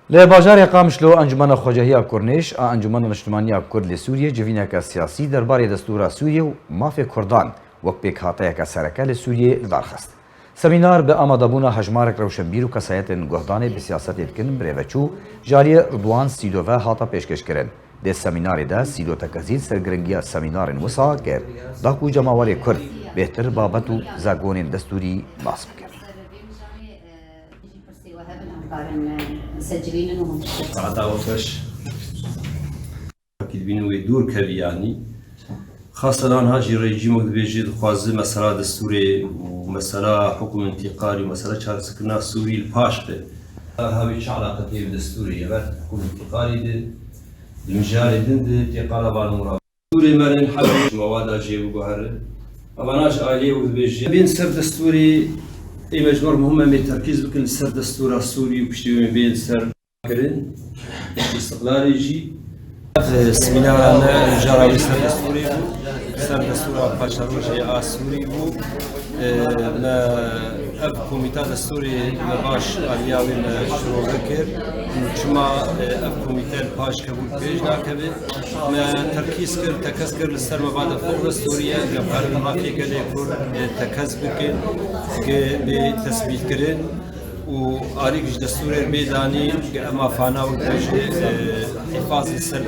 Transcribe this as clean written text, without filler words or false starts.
لی باجار قامشلو انجمن خواجهی کرنیش انجمن اجتماعی کرد لسوریه جوینه که سیاسی درباره دستور سوریه و مافی کردان وقت پیک هاتیه که سرکه لسوریه درخست. سمینار به آمادابون هجمارک روشنبیر و کسایت گهدان به سیاست بکن بروچو جاری رضوان سیدوه هاتا پیشکش کرن. ده سمینار ده سیدو تکزید سرگرنگی سمینار وسا کرد. داکو جماوری کرد بهتر بابت و زاگون دستوری نصب کرد. مسجلين ومنتشرين. عطاوفش أكيد بينو دور كبياني خاصة هاجي ريجيم بيجي خوازي مسألة دستوري ومسألة حكم انتقالي ومسألة شهر سكنة سوري الباش به هاوي علاقة بالدستوري يبقى حكم انتقالي ده المجال ده انتقال بالمرا دستوري مرن حبي مواد جيب وجهر أبناش عالية وبيجي بين سر دستوري ای مجموعه مهمه می ترکیز بکن سر دستور سوری و پشتیبانی بین سر کردن استقلالی جی سمینارانه جراوی سر دستوری بود سر دستور پاشاروجی آسوری بود نه اب کمیته دستوری نباش آلیاوی شروع کرد چما اب کمیته پاش کبود پیش نکبید ما ترکیز کرد تکس کرد لسر مبادا فوق دستوریه جبهر نماکی کلی کرد تکس بکن که به تثبیت کردن و آریکش دستور میدانی که اما فانا و حفاظ سر